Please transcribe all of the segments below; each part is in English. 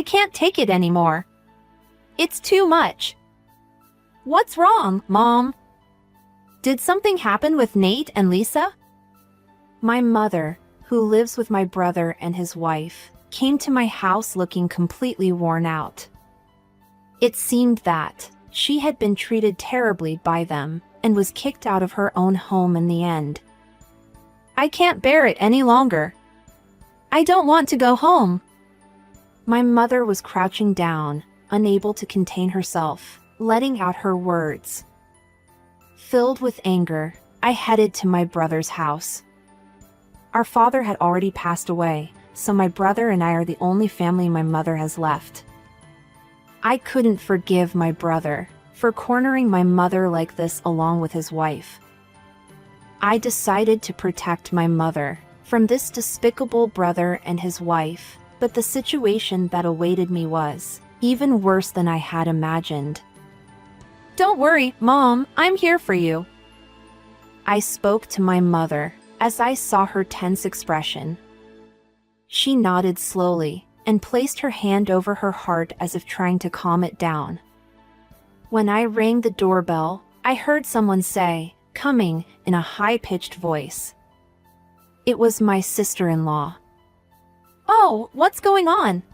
I can't take it anymore. It's too much. What's wrong, Mom? Did something happen with Nate and Lisa? My mother, who lives with my brother and his wife, came to my house looking completely worn out. It seemed that she had been treated terribly by them and was kicked out of her own home in the end. I can't bear it any longer. I don't want to go home. My mother was crouching down, unable to contain herself, letting out her words. Filled with anger, I headed to my brother's house. Our father had already passed away, so my brother and I are the only family my mother has left. I couldn't forgive my brother for cornering my mother like this along with his wife. I decided to protect my mother from this despicable brother and his wife, but the situation that awaited me was even worse than I had imagined. Don't worry, Mom, I'm here for you. I spoke to my mother as I saw her tense expression. She nodded slowly and placed her hand over her heart as if trying to calm it down. When I rang the doorbell, I heard someone say, coming in a high-pitched voice. It was my sister-in-law. Oh, what's going on?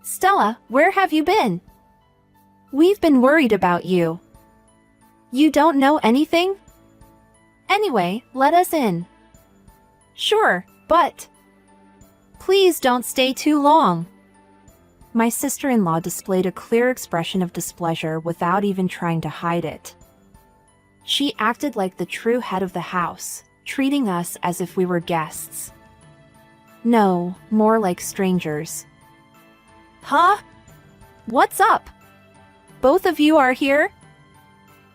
Stella, where have you been? We've been worried about you. You don't know anything? Anyway, let us in. Sure, but please don't stay too long. My sister-in-law displayed a clear expression of displeasure without even trying to hide it. She acted like the true head of the house, treating us as if we were guests. No, more like strangers. Huh? What's up? Both of you are here?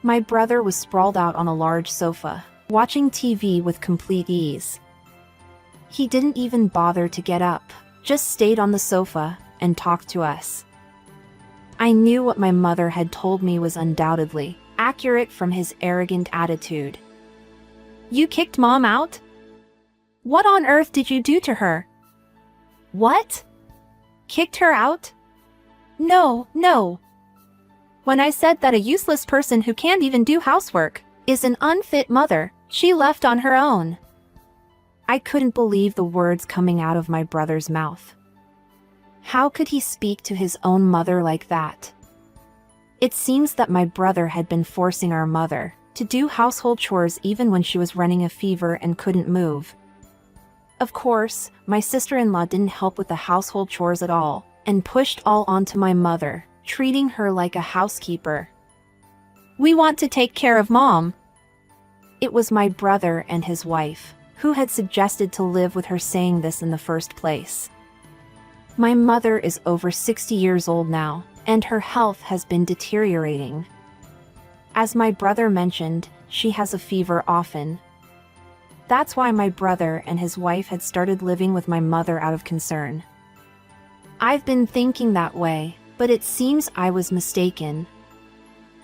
My brother was sprawled out on a large sofa, watching TV with complete ease. He didn't even bother to get up, just stayed on the sofa and talked to us. I knew what my mother had told me was undoubtedly accurate from his arrogant attitude. You kicked Mom out? What on earth did you do to her? What? Kicked her out? No, no. When I said that a useless person who can't even do housework is an unfit mother, she left on her own. I couldn't believe the words coming out of my brother's mouth. How could he speak to his own mother like that? It seems that my brother had been forcing our mother to do household chores even when she was running a fever and couldn't move. Of course, my sister-in-law didn't help with the household chores at all, and pushed all onto my mother, treating her like a housekeeper. We want to take care of Mom. It was my brother and his wife who had suggested to live with her saying this in the first place. My mother is over 60 years old now, and her health has been deteriorating. As my brother mentioned, she has a fever often. That's why my brother and his wife had started living with my mother out of concern. I've been thinking that way, but it seems I was mistaken.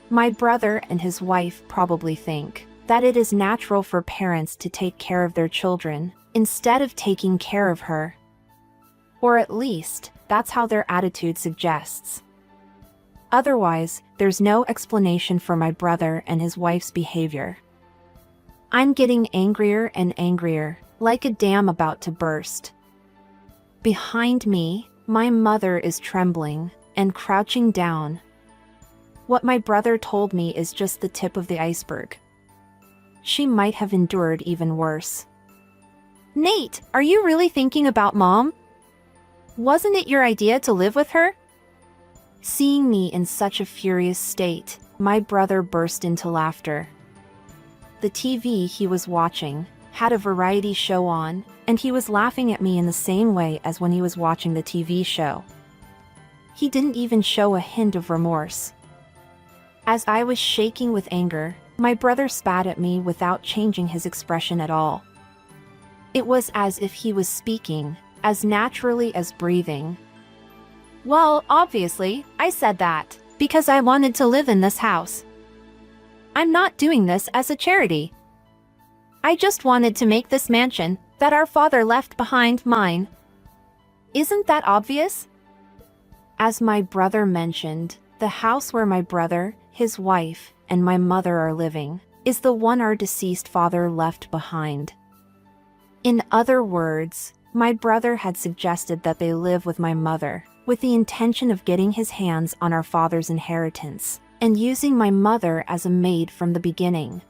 My brother and his wife probably think that it is natural for parents to take care of their children instead of taking care of her. Or at least, that's how their attitude suggests. Otherwise, there's no explanation for my brother and his wife's behavior. I'm getting angrier and angrier, like a dam about to burst. Behind me, my mother is trembling and crouching down. What my brother told me is just the tip of the iceberg. She might have endured even worse. Nate, are you really thinking about Mom? Wasn't it your idea to live with her? Seeing me in such a furious state, my brother burst into laughter. The TV he was watching had a variety show on, and he was laughing at me in the same way as when he was watching the TV show. He didn't even show a hint of remorse. As I was shaking with anger, my brother spat at me without changing his expression at all. It was as if he was speaking as naturally as breathing. Well, obviously, I said that because I wanted to live in this house. I'm not doing this as a charity. I just wanted to make this mansion that our father left behind mine. Isn't that obvious? As my brother mentioned, the house where my brother, his wife, and my mother are living is the one our deceased father left behind. In other words, my brother had suggested that they live with my mother, with the intention of getting his hands on our father's inheritance, and using my mother as a maid from the beginning.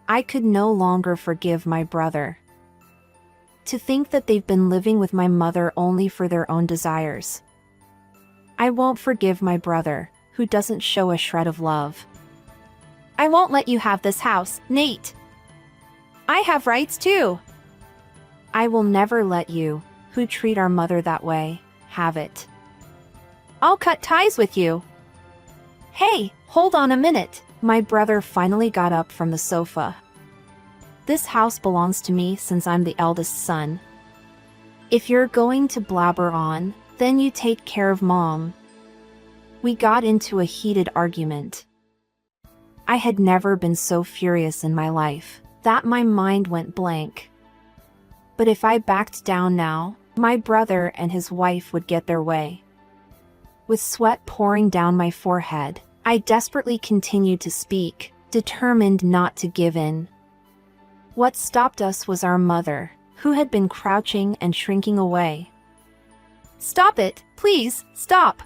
I could no longer forgive my brother. To think that they've been living with my mother only for their own desires. I won't forgive my brother, who doesn't show a shred of love. I won't let you have this house, Nate. I have rights too. I will never let you, who treat our mother that way, have it. I'll cut ties with you. Hey, hold on a minute. My brother finally got up from the sofa. This house belongs to me since I'm the eldest son. If you're going to blabber on, then you take care of Mom. We got into a heated argument. I had never been so furious in my life that my mind went blank. But if I backed down now, my brother and his wife would get their way. With sweat pouring down my forehead, I desperately continued to speak, determined not to give in. What stopped us was our mother, who had been crouching and shrinking away. Stop it, please, stop.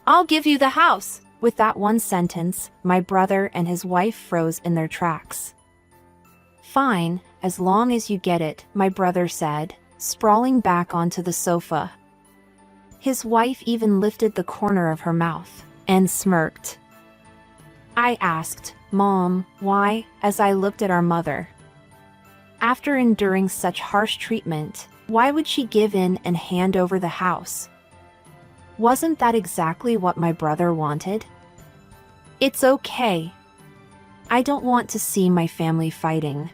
I'll give you the house. With that one sentence, my brother and his wife froze in their tracks. Fine, as long as you get it, my brother said, sprawling back onto the sofa. His wife even lifted the corner of her mouth and smirked. I asked, Mom, why, as I looked at our mother. After enduring such harsh treatment, why would she give in and hand over the house? Wasn't that exactly what my brother wanted? It's okay. I don't want to see my family fighting.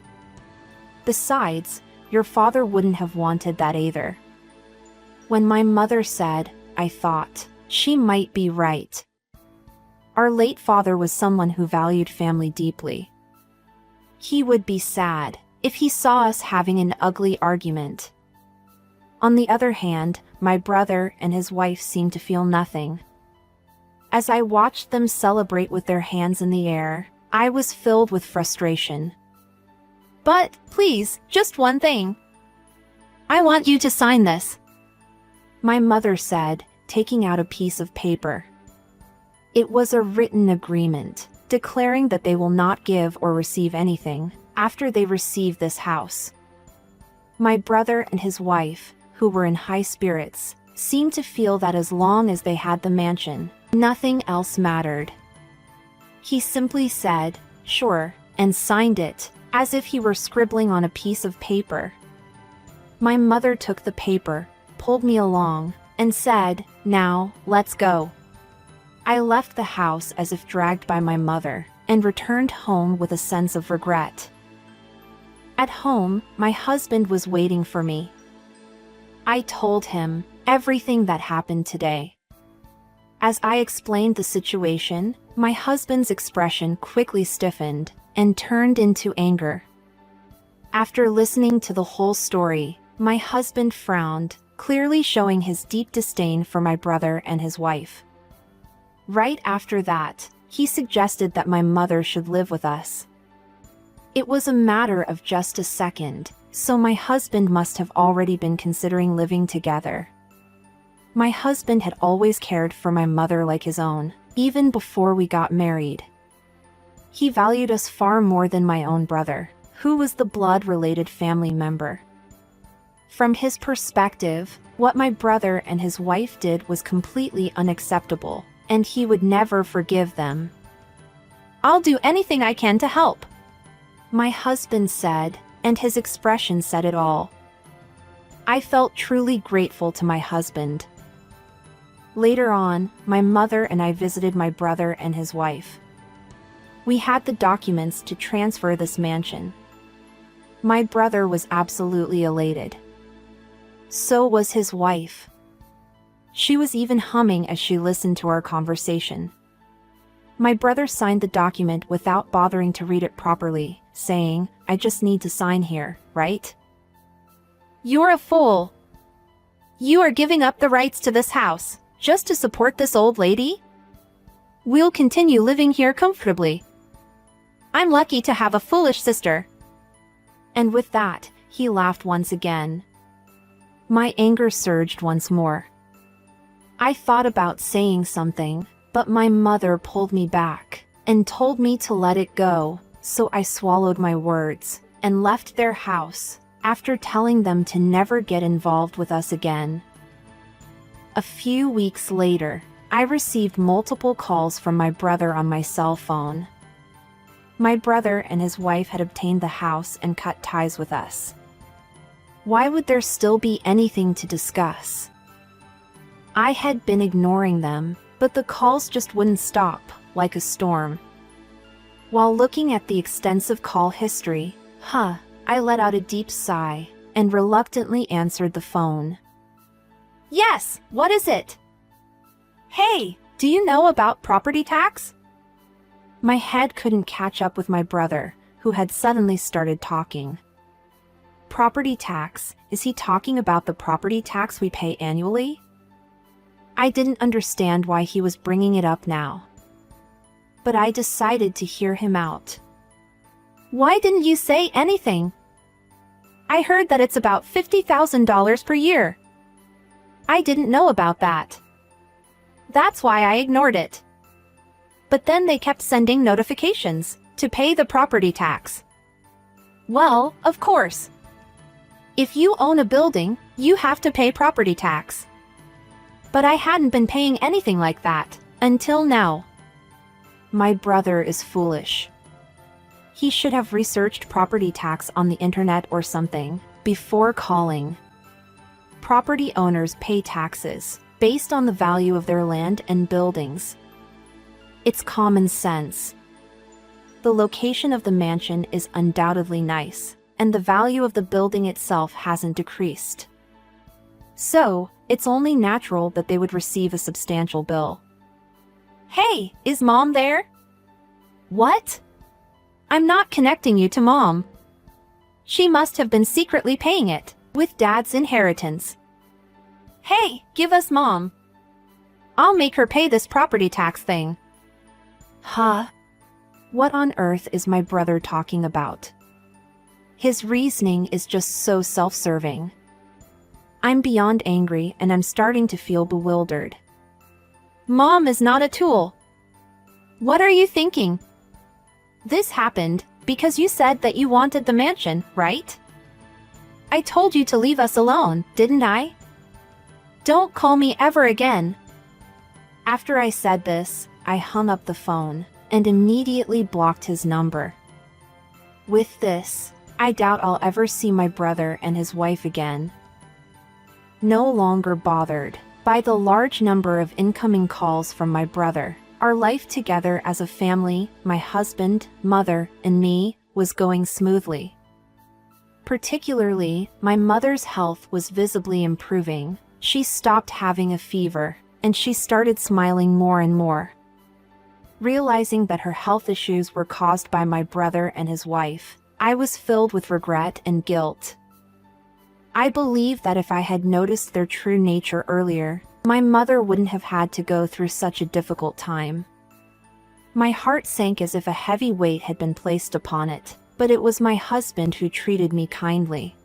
Besides, your father wouldn't have wanted that either. When my mother said, I thought, she might be right. Our late father was someone who valued family deeply. He would be sad if he saw us having an ugly argument. On the other hand, my brother and his wife seemed to feel nothing. As I watched them celebrate with their hands in the air, I was filled with frustration. But, please, just one thing. I want you to sign this, my mother said, taking out a piece of paper. It was a written agreement, declaring that they will not give or receive anything after they receive this house. My brother and his wife, who were in high spirits, seemed to feel that as long as they had the mansion, nothing else mattered. He simply said, sure, and signed it, as if he were scribbling on a piece of paper. My mother took the paper, pulled me along, and said, now, let's go. I left the house as if dragged by my mother, and returned home with a sense of regret. At home, my husband was waiting for me. I told him everything that happened today. As I explained the situation, my husband's expression quickly stiffened and turned into anger. After listening to the whole story, my husband frowned, clearly showing his deep disdain for my brother and his wife. Right after that, he suggested that my mother should live with us. It was a matter of just a second, so my husband must have already been considering living together. My husband had always cared for my mother like his own, even before we got married. He valued us far more than my own brother, who was the blood-related family member. From his perspective, what my brother and his wife did was completely unacceptable, and he would never forgive them. I'll do anything I can to help, my husband said, and his expression said it all. I felt truly grateful to my husband. Later on, my mother and I visited my brother and his wife. We had the documents to transfer this mansion. My brother was absolutely elated. So was his wife. She was even humming as she listened to our conversation. My brother signed the document without bothering to read it properly, saying, I just need to sign here, right? You're a fool. You are giving up the rights to this house, Just to support this old lady? We'll continue living here comfortably. I'm lucky to have a foolish sister." And with that, he laughed once again. My anger surged once more. I thought about saying something, but my mother pulled me back and told me to let it go, so I swallowed my words and left their house after telling them to never get involved with us again. A few weeks later, I received multiple calls from my brother on my cell phone. My brother and his wife had obtained the house and cut ties with us. Why would there still be anything to discuss? I had been ignoring them, but the calls just wouldn't stop, like a storm. While looking at the extensive call history, I let out a deep sigh and reluctantly answered the phone. "Yes, what is it?" "Hey, do you know about property tax?" My head couldn't catch up with my brother, who had suddenly started talking. Property tax? Is he talking about the property tax we pay annually? I didn't understand why he was bringing it up now. But I decided to hear him out. "Why didn't you say anything? I heard that it's about $50,000 per year." "I didn't know about that. That's why I ignored it. But then they kept sending notifications to pay the property tax." "Well, of course. If you own a building, you have to pay property tax. But I hadn't been paying anything like that until now." My brother is foolish. He should have researched property tax on the internet or something before calling. Property owners pay taxes based on the value of their land and buildings. It's common sense. The location of the mansion is undoubtedly nice, and the value of the building itself hasn't decreased. So, it's only natural that they would receive a substantial bill. "Hey, is Mom there?" "What? I'm not connecting you to Mom. She must have been secretly paying it with Dad's inheritance." "Hey, give us Mom. I'll make her pay this property tax thing." What on earth is my brother talking about? His reasoning is just so self-serving. I'm beyond angry and I'm starting to feel bewildered. Mom is not a tool. What are you thinking? This happened because you said that you wanted the mansion, right? I told you to leave us alone, didn't I? Don't call me ever again. After I said this, I hung up the phone and immediately blocked his number. With this, I doubt I'll ever see my brother and his wife again. No longer bothered by the large number of incoming calls from my brother, our life together as a family, my husband, mother, and me, was going smoothly. Particularly, my mother's health was visibly improving. She stopped having a fever, and she started smiling more and more. Realizing that her health issues were caused by my brother and his wife, I was filled with regret and guilt. I believe that if I had noticed their true nature earlier, my mother wouldn't have had to go through such a difficult time. My heart sank as if a heavy weight had been placed upon it, but it was my husband who treated me kindly.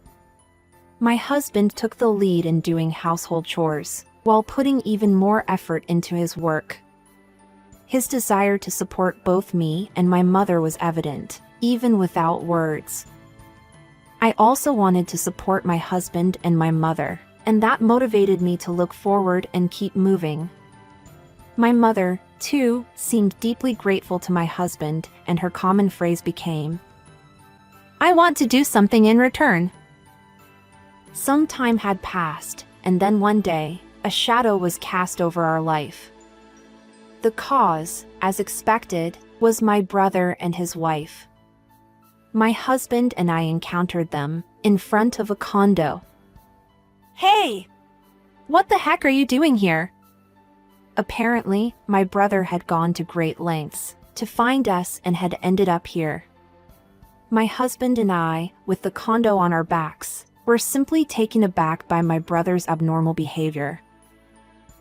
My husband took the lead in doing household chores, while putting even more effort into his work. His desire to support both me and my mother was evident, even without words. I also wanted to support my husband and my mother, and that motivated me to look forward and keep moving. My mother, too, seemed deeply grateful to my husband, and her common phrase became, "I want to do something in return." Some time had passed, and then one day, a shadow was cast over our life. The cause, as expected, was my brother and his wife. My husband and I encountered them in front of a condo. "Hey! What the heck are you doing here?" Apparently, my brother had gone to great lengths to find us and had ended up here. My husband and I, with the condo on our backs, were simply taken aback by my brother's abnormal behavior.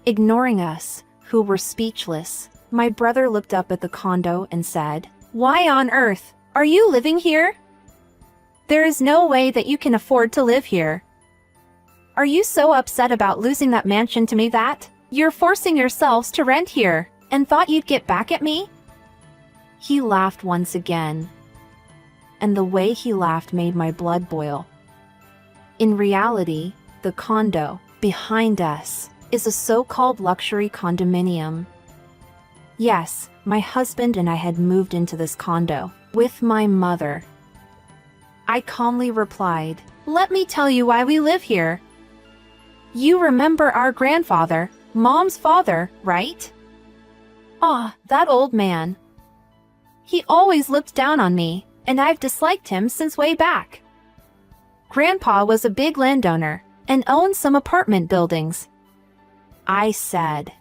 Ignoring us, who were speechless, my brother looked up at the condo and said, "Why on earth are you living here? There is no way that you can afford to live here. Are you so upset about losing that mansion to me that you're forcing yourselves to rent here and thought you'd get back at me?" He laughed once again, and the way he laughed made my blood boil. In reality, the condo behind us is a so-called luxury condominium. Yes, my husband and I had moved into this condo with my mother. I calmly replied, "Let me tell you why we live here. You remember our grandfather, Mom's father, right? Ah, that old man. He always looked down on me, and I've disliked him since way back. Grandpa was a big landowner and owned some apartment buildings," I said.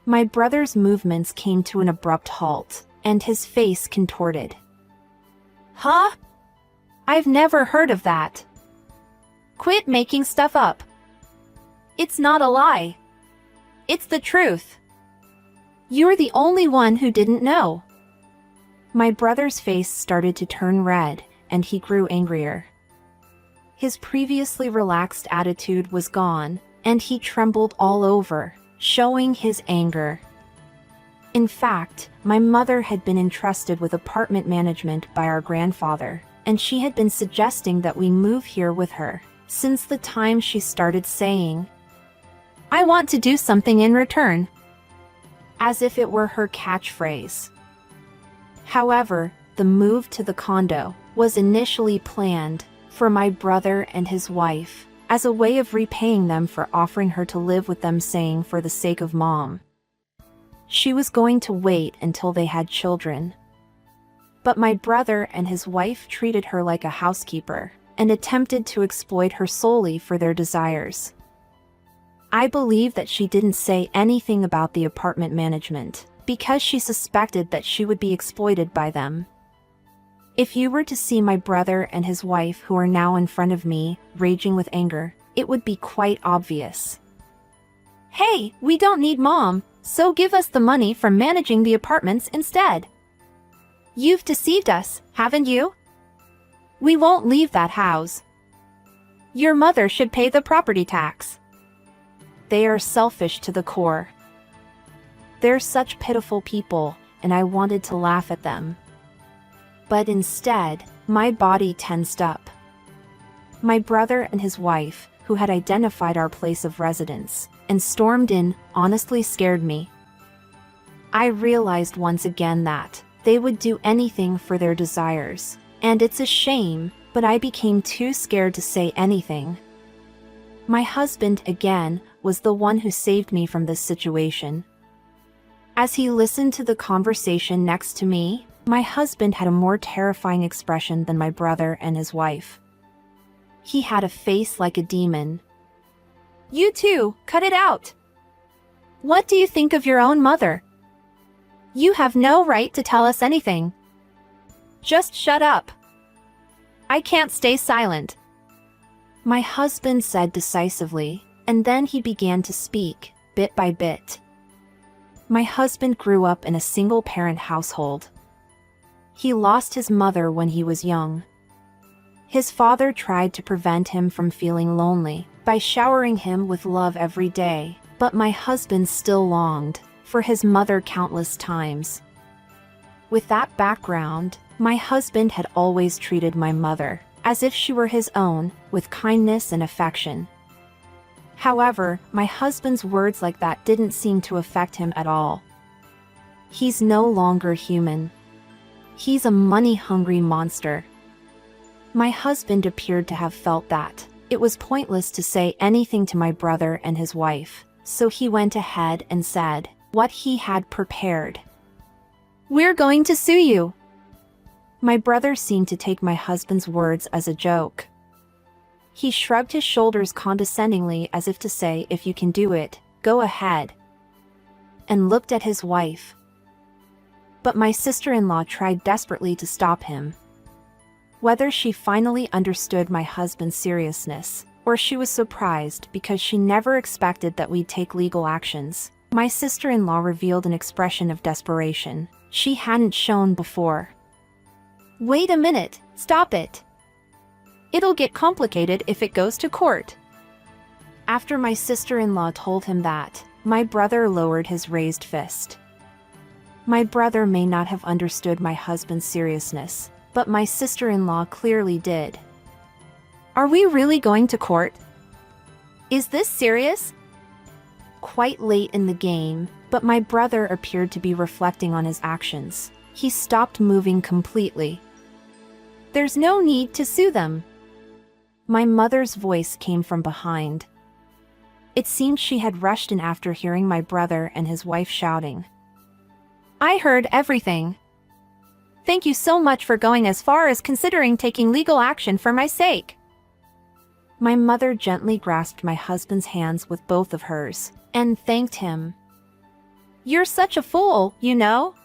My brother's movements came to an abrupt halt, and his face contorted. "Huh? I've never heard of that. Quit making stuff up. It's not a lie. It's the truth. You're the only one who didn't know." My brother's face started to turn red, and he grew angrier. His previously relaxed attitude was gone, and he trembled all over, showing his anger. In fact, my mother had been entrusted with apartment management by our grandfather, and she had been suggesting that we move here with her since the time she started saying, "I want to do something in return," as if it were her catchphrase. However, the move to the condo was initially planned for my brother and his wife as a way of repaying them for offering her to live with them, saying for the sake of Mom. She was going to wait until they had children. But my brother and his wife treated her like a housekeeper and attempted to exploit her solely for their desires. I believe that she didn't say anything about the apartment management because she suspected that she would be exploited by them. If you were to see my brother and his wife, who are now in front of me, raging with anger, it would be quite obvious. "Hey, we don't need Mom, so give us the money from managing the apartments instead. You've deceived us, haven't you? We won't leave that house. Your mother should pay the property tax." They are selfish to the core. They're such pitiful people, and I wanted to laugh at them. But instead, my body tensed up. My brother and his wife, who had identified our place of residence and stormed in, honestly scared me. I realized once again that they would do anything for their desires, and it's a shame, but I became too scared to say anything. My husband, again, was the one who saved me from this situation. As he listened to the conversation next to me, my husband had a more terrifying expression than my brother and his wife. He had a face like a demon. "You two, cut it out. What do you think of your own mother? You have no right to tell us anything. Just shut up. I can't stay silent," my husband said decisively, and then he began to speak, bit by bit. My husband grew up in a single-parent household. He lost his mother when he was young. His father tried to prevent him from feeling lonely by showering him with love every day, but my husband still longed for his mother countless times. With that background, my husband had always treated my mother as if she were his own, with kindness and affection. However, my husband's words like that didn't seem to affect him at all. He's no longer human. He's a money-hungry monster. My husband appeared to have felt that it was pointless to say anything to my brother and his wife, so he went ahead and said what he had prepared. "We're going to sue you." My brother seemed to take my husband's words as a joke. He shrugged his shoulders condescendingly as if to say, "If you can do it, go ahead," and looked at his wife. But my sister-in-law tried desperately to stop him. Whether she finally understood my husband's seriousness, Or she was surprised because she never expected that we'd take legal actions. My sister-in-law revealed an expression of desperation she hadn't shown before. Wait a minute, stop it. It'll get complicated if it goes to court. After my sister-in-law told him that, my brother lowered his raised fist. My brother may not have understood my husband's seriousness, but my sister-in-law clearly did. Are we really going to court? Is this serious? Quite late in the game, but my brother appeared to be reflecting on his actions. He stopped moving completely. There's no need to sue them. My mother's voice came from behind. It seemed she had rushed in after hearing my brother and his wife shouting. I heard everything. Thank you so much for going as far as considering taking legal action for my sake. My mother gently grasped my husband's hands with both of hers and thanked him. You're such a fool, you know?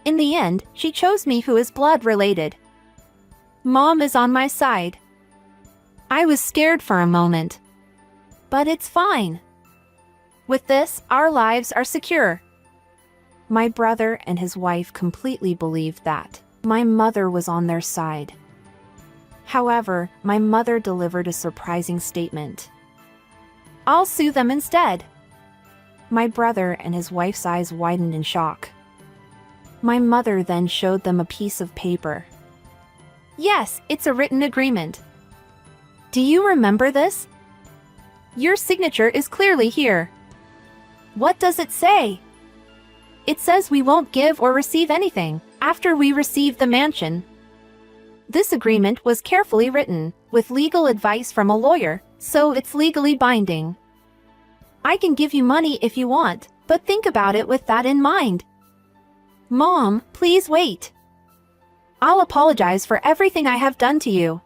In the end, she chose me who is blood related. Mom is on my side. I was scared for a moment. But it's fine. With this, our lives are secure. My brother and his wife completely believed that my mother was on their side. However, my mother delivered a surprising statement. I'll sue them instead. My brother and his wife's eyes widened in shock. My mother then showed them a piece of paper. Yes, it's a written agreement. Do you remember this? Your signature is clearly here. What does it say? It says we won't give or receive anything after we receive the mansion. This agreement was carefully written, with legal advice from a lawyer, so it's legally binding. I can give you money if you want, but think about it with that in mind. Mom, please wait. I'll apologize for everything I have done to you.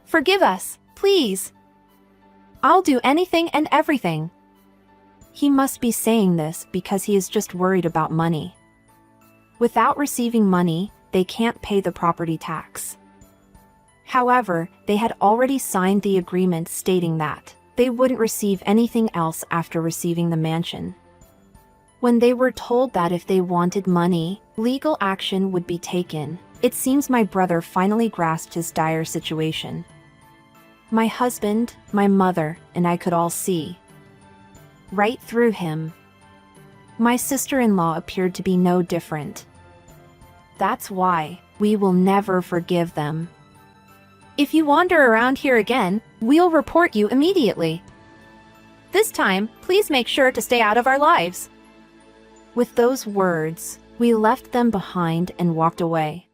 Forgive us, please. I'll do anything and everything. He must be saying this because he is just worried about money. Without receiving money, they can't pay the property tax. However, they had already signed the agreement stating that they wouldn't receive anything else after receiving the mansion. When they were told that if they wanted money, legal action would be taken, it seems my brother finally grasped his dire situation. My husband, my mother, and I could all see right through him. My sister-in-law appeared to be no different. That's why we will never forgive them. If you wander around here again, we'll report you immediately. This time, please make sure to stay out of our lives. With those words, we left them behind and walked away.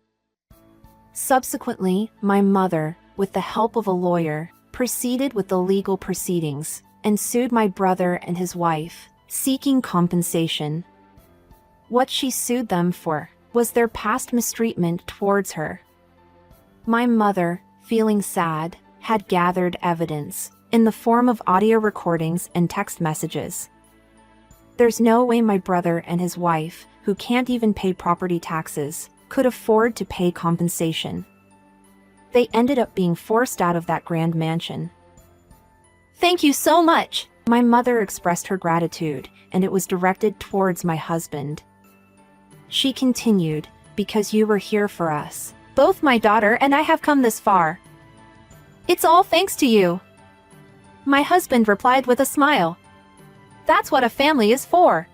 Subsequently, my mother, with the help of a lawyer, proceeded with the legal proceedings and sued my brother and his wife, seeking compensation. What she sued them for was their past mistreatment towards her. My mother, feeling sad, had gathered evidence in the form of audio recordings and text messages. There's no way my brother and his wife, who can't even pay property taxes, could afford to pay compensation. They ended up being forced out of that grand mansion. Thank you so much! My mother expressed her gratitude, and it was directed towards my husband. She continued, because you were here for us. Both my daughter and I have come this far. It's all thanks to you. My husband replied with a smile. That's what a family is for.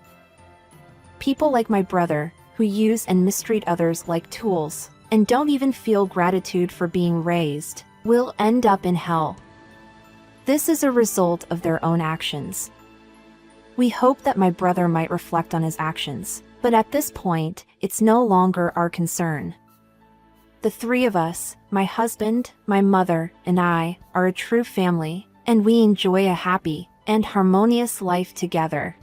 People like my brother, who use and mistreat others like tools, and don't even feel gratitude for being raised, will end up in hell. This is a result of their own actions. We hope that my brother might reflect on his actions, but at this point, it's no longer our concern. The three of us, my husband, my mother, and I, are a true family, and we enjoy a happy and harmonious life together.